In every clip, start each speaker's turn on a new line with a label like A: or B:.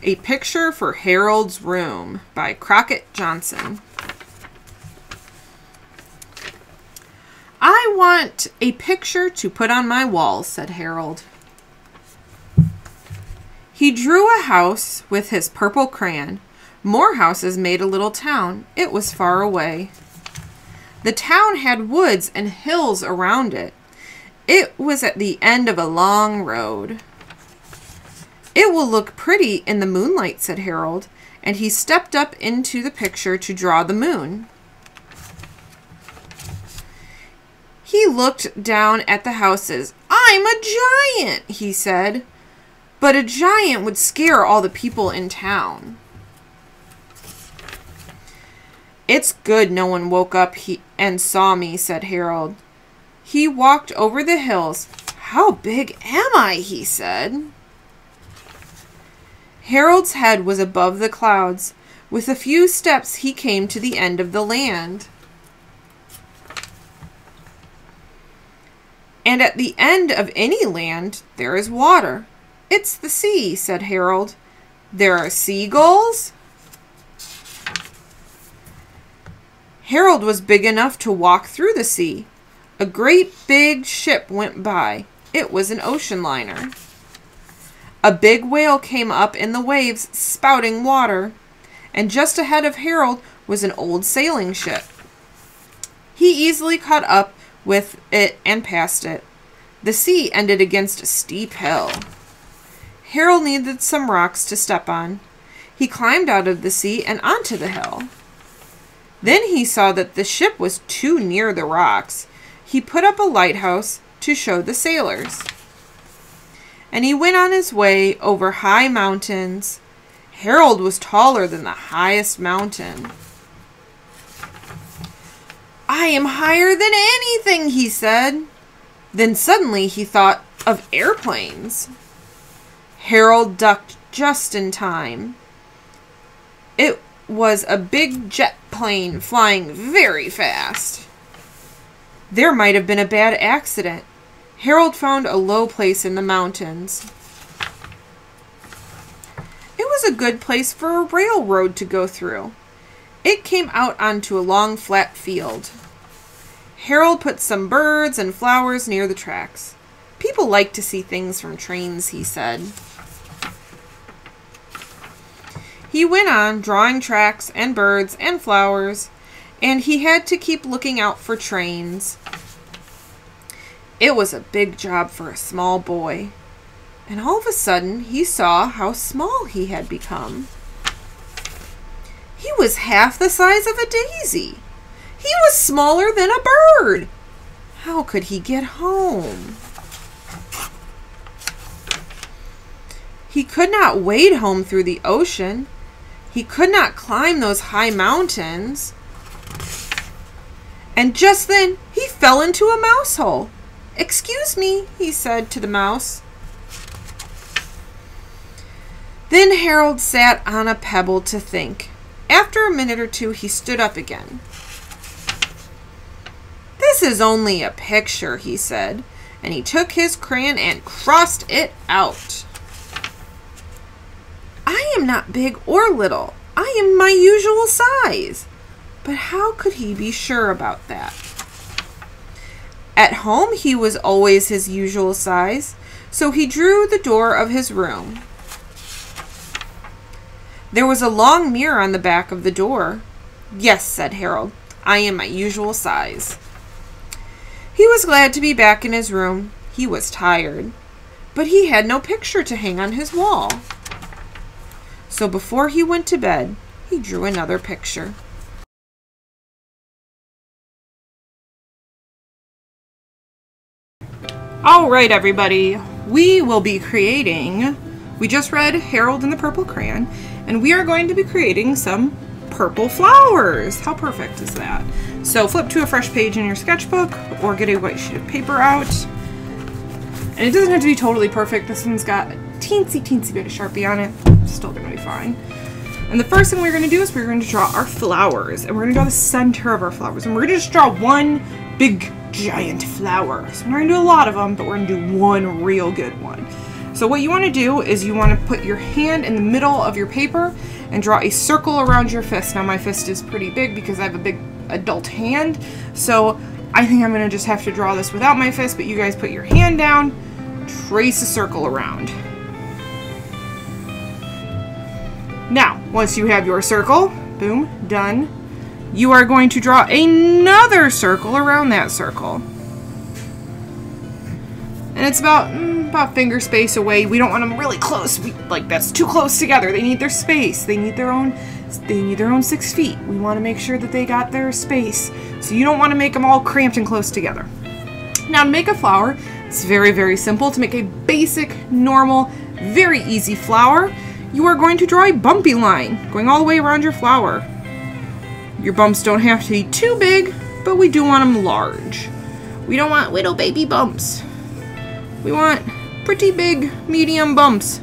A: A Picture for Harold's Room by Crockett Johnson. I want a picture to put on my wall, said Harold. He drew a house with his purple crayon. More houses made a little town. It was far away. The town had woods and hills around it. It was at the end of a long road. It will look pretty in the moonlight, said Harold, and he stepped up into the picture to draw the moon. He looked down at the houses. I'm a giant, he said, but a giant would scare all the people in town. It's good no one woke up and saw me, said Harold. He walked over the hills. How big am I, he said. Harold's head was above the clouds. With a few steps, he came to the end of the land. And at the end of any land, there is water. It's the sea, said Harold. There are seagulls. Harold was big enough to walk through the sea. A great big ship went by. It was an ocean liner. A big whale came up in the waves, spouting water, and just ahead of Harold was an old sailing ship. He easily caught up with it and passed it. The sea ended against a steep hill. Harold needed some rocks to step on. He climbed out of the sea and onto the hill. Then he saw that the ship was too near the rocks. He put up a lighthouse to show the sailors. And he went on his way over high mountains. Harold was taller than the highest mountain. I am higher than anything, he said. Then suddenly he thought of airplanes. Harold ducked just in time. It was a big jet plane flying very fast. There might have been a bad accident. Harold found a low place in the mountains. It was a good place for a railroad to go through. It came out onto a long flat field. Harold put some birds and flowers near the tracks. People like to see things from trains, he said. He went on, drawing tracks and birds and flowers, and he had to keep looking out for trains. It was a big job for a small boy. And all of a sudden, he saw how small he had become. He was half the size of a daisy. He was smaller than a bird. How could he get home? He could not wade home through the ocean. He could not climb those high mountains. And just then, he fell into a mouse hole. Excuse me, he said to the mouse. Then Harold sat on a pebble to think. After a minute or two, he stood up again. This is only a picture, he said, and he took his crayon and crossed it out. I am not big or little. I am my usual size. But how could he be sure about that? At home, he was always his usual size, so he drew the door of his room. There was a long mirror on the back of the door. Yes, said Harold, I am my usual size. He was glad to be back in his room. He was tired, but he had no picture to hang on his wall. So before he went to bed, he drew another picture. All right, everybody, we will be creating, we just read Harold and the Purple Crayon, and we are going to be creating some purple flowers. How perfect is that? So flip to a fresh page in your sketchbook or get a white sheet of paper out. And it doesn't have to be totally perfect. This one's got a teensy bit of Sharpie on it. It's still gonna be fine. And the first thing we're gonna do is we're going to draw our flowers, and we're gonna draw the center of our flowers, and we're gonna just draw one big giant flower. So we're not gonna do a lot of them, but we're gonna do one real good one. So what you want to do is you want to put your hand in the middle of your paper and draw a circle around your fist. Now my fist is pretty big because I have a big adult hand, so I think I'm going to just have to draw this without my fist, but you guys put your hand down, trace a circle around. Now, once you have your circle, boom, done, you are going to draw another circle around that circle. And it's about finger space away. We don't want them really close. Like, that's too close together. They need their space. They need their own 6 feet. We want to make sure that they got their space. So you don't want to make them all cramped and close together. Now to make a flower, it's very, very simple. To make a basic, normal, very easy flower, you are going to draw a bumpy line going all the way around your flower. Your bumps don't have to be too big, but we do want them large. We don't want little baby bumps. We want pretty big, medium bumps.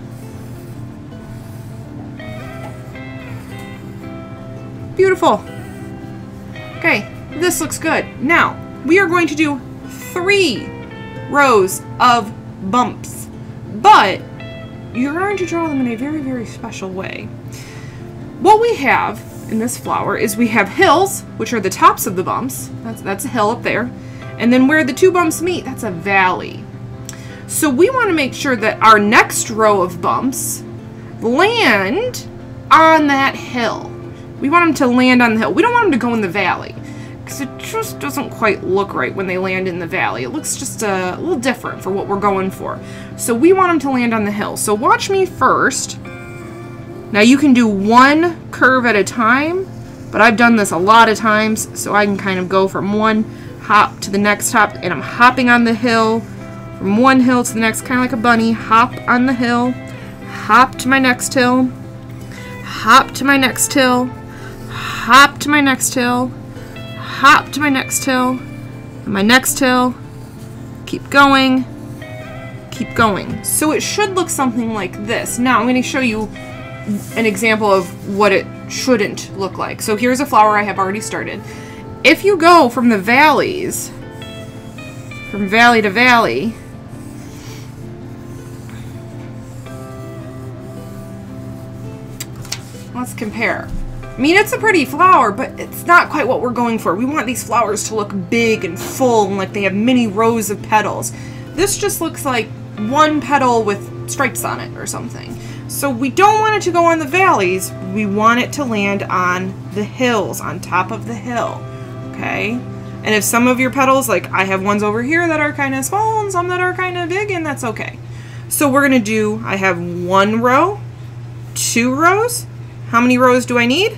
A: Beautiful. Okay, this looks good. Now, we are going to do 3 rows of bumps, but you're going to draw them in a very, very special way. What we have in this flower is we have hills, which are the tops of the bumps. That's a hill up there. And then where the 2 bumps meet, that's a valley. So we want to make sure that our next row of bumps land on that hill. We want them to land on the hill. We don't want them to go in the valley, because it just doesn't quite look right when they land in the valley. It looks just a little different for what we're going for. So we want them to land on the hill. So watch me first. Now you can do 1 curve at a time, but I've done this a lot of times, so I can kind of go from one hop to the next hop, and I'm hopping on the hill, from one hill to the next, kind of like a bunny. Hop on the hill, hop to my next hill, hop to my next hill, hop to my next hill, hop to my next hill, and my next hill. Keep going, keep going. So it should look something like this. Now I'm going to show you an example of what it shouldn't look like. So here's a flower I have already started. If you go from the valleys, from valley to valley, let's compare. I mean, it's a pretty flower, but it's not quite what we're going for. We want these flowers to look big and full and like they have many rows of petals. This just looks like 1 petal with stripes on it or something. So we don't want it to go on the valleys. We want it to land on the hills, on top of the hill. Okay? And if some of your petals, like I have ones over here that are kind of small and some that are kind of big, and that's okay. So we're going to do, I have 1 row, 2 rows. How many rows do I need?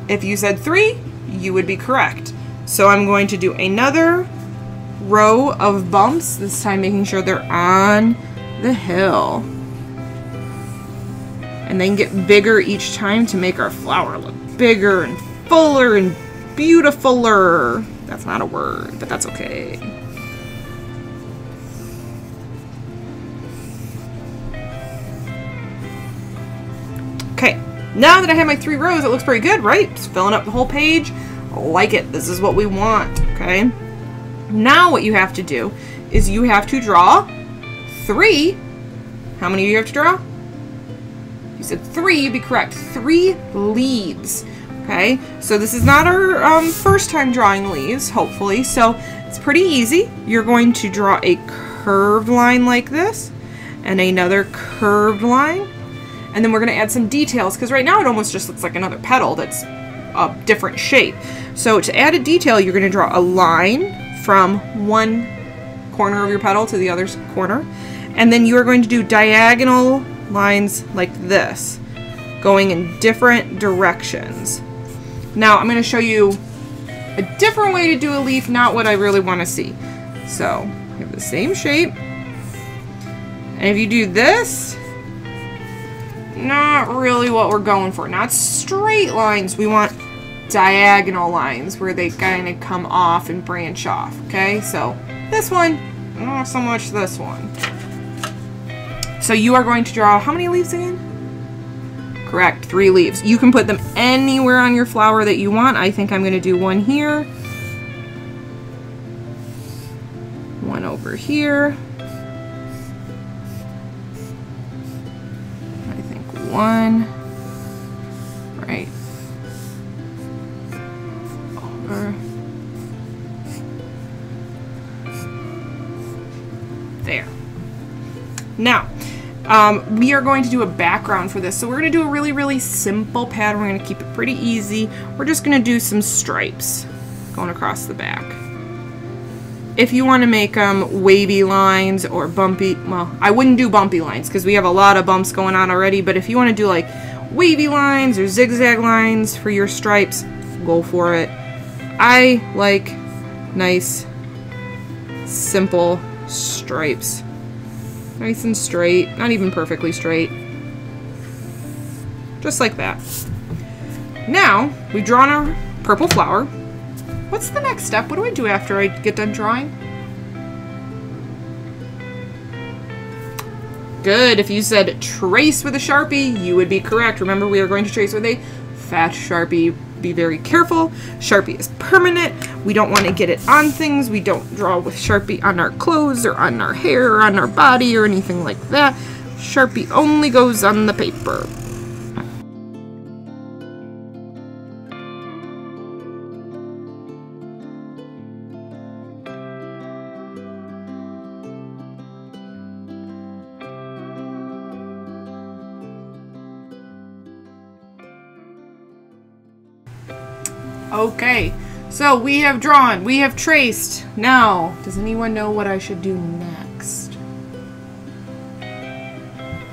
A: If you said 3, you would be correct. So I'm going to do another row of bumps, this time making sure they're on the hill. And then get bigger each time to make our flower look bigger and fuller and beautifuler. That's not a word, but that's okay. Okay, now that I have my 3 rows, it looks pretty good, right? It's filling up the whole page. I like it. This is what we want, okay? Now what you have to do is you have to draw 3. How many do you have to draw? You said 3, you'd be correct. 3 leaves, okay? So this is not our first time drawing leaves, hopefully, so it's pretty easy. You're going to draw a curved line like this, and another curved line. And then we're going to add some details, because right now it almost just looks like another petal that's a different shape. So to add a detail, you're going to draw a line from one corner of your petal to the other corner. And then you are going to do diagonal lines like this, going in different directions. Now I'm going to show you a different way to do a leaf, not what I really want to see. So you have the same shape. And if you do this, not really what we're going for. Not straight lines. We want diagonal lines where they kind of come off and branch off. Okay, so this one, not so much this one. So you are going to draw how many leaves again? Correct, 3 leaves. You can put them anywhere on your flower that you want. I think I'm going to do one here, one over here, one right over there. Now, we are going to do a background for this. So we're going to do a really, really simple pattern. We're going to keep it pretty easy. We're just going to do some stripes going across the back. If you want to make them wavy lines or bumpy, well, I wouldn't do bumpy lines because we have a lot of bumps going on already, but if you want to do like wavy lines or zigzag lines for your stripes, go for it. I like nice, simple stripes. Nice and straight, not even perfectly straight. Just like that. Now, we've drawn our purple flower. What's the next step? What do I do after I get done drawing? Good, if you said trace with a Sharpie, you would be correct. Remember, we are going to trace with a fat Sharpie. Be very careful. Sharpie is permanent. We don't want to get it on things. We don't draw with Sharpie on our clothes or on our hair or on our body or anything like that. Sharpie only goes on the paper. Okay, so we have drawn, we have traced. Now, does anyone know what I should do next?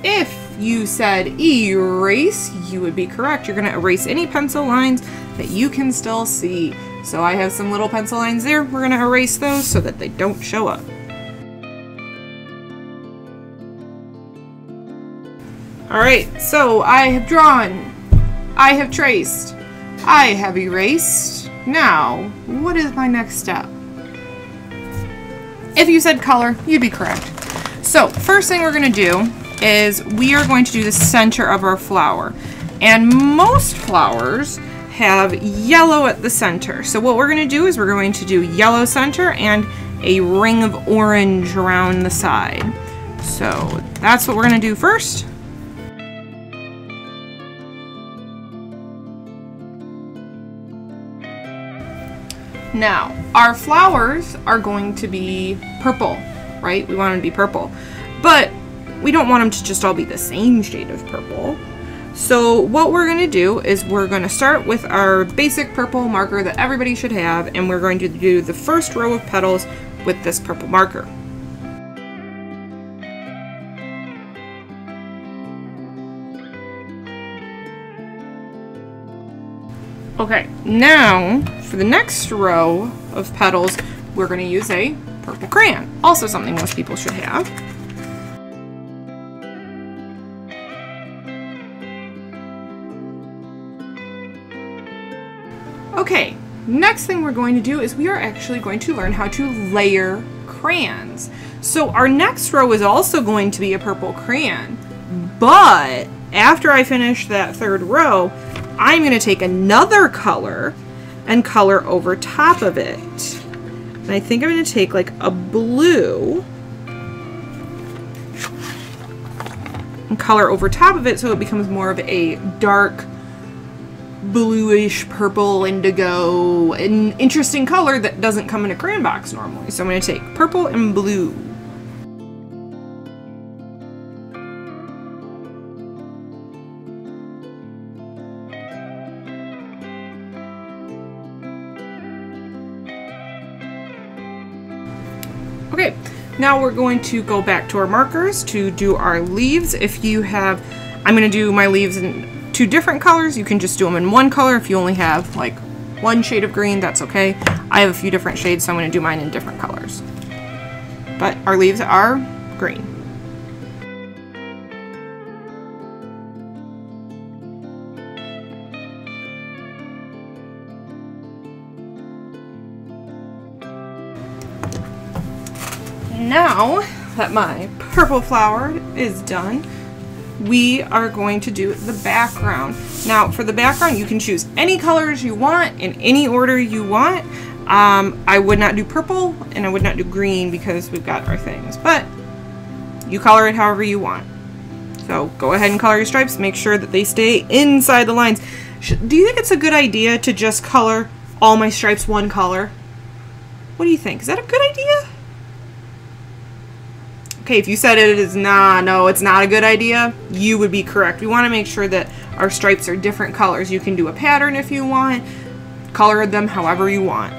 A: If you said erase, you would be correct. You're going to erase any pencil lines that you can still see. So I have some little pencil lines there. We're going to erase those so that they don't show up. Alright, so I have drawn, I have traced, I have erased. Now, what is my next step? If you said color, you'd be correct. So, first thing we're going to do is we are going to do the center of our flower. And most flowers have yellow at the center. So what we're going to do is we're going to do yellow center and a ring of orange around the side. So that's what we're going to do first. Now, our flowers are going to be purple, right? We want them to be purple. But we don't want them to just all be the same shade of purple. So what we're going to do is we're going to start with our basic purple marker that everybody should have, and we're going to do the first row of petals with this purple marker. Okay, now for the next row of petals, we're going to use a purple crayon. Also something most people should have. Okay, next thing we're going to do is we are actually going to learn how to layer crayons. So our next row is also going to be a purple crayon, but after I finish that third row, I'm going to take another color and color over top of it. And I think I'm going to take like a blue and color over top of it so it becomes more of a dark bluish purple indigo, an interesting color that doesn't come in a crayon box normally. So I'm going to take purple and blue. Okay, now we're going to go back to our markers to do our leaves. If you have, I'm going to do my leaves in two different colors. You can just do them in one color. If you only have like one shade of green, that's okay. I have a few different shades, so I'm going to do mine in different colors. But our leaves are green. Now that my purple flower is done, we are going to do the background. Now for the background, you can choose any colors you want in any order you want. I would not do purple and I would not do green because we've got our things, but you color it however you want. So go ahead and color your stripes. Make sure that they stay inside the lines. Do you think it's a good idea to just color all my stripes one color? What do you think? Is that a good idea? Okay, if you said it is no, it's not a good idea, you would be correct. We want to make sure that our stripes are different colors. You can do a pattern if you want, color them however you want.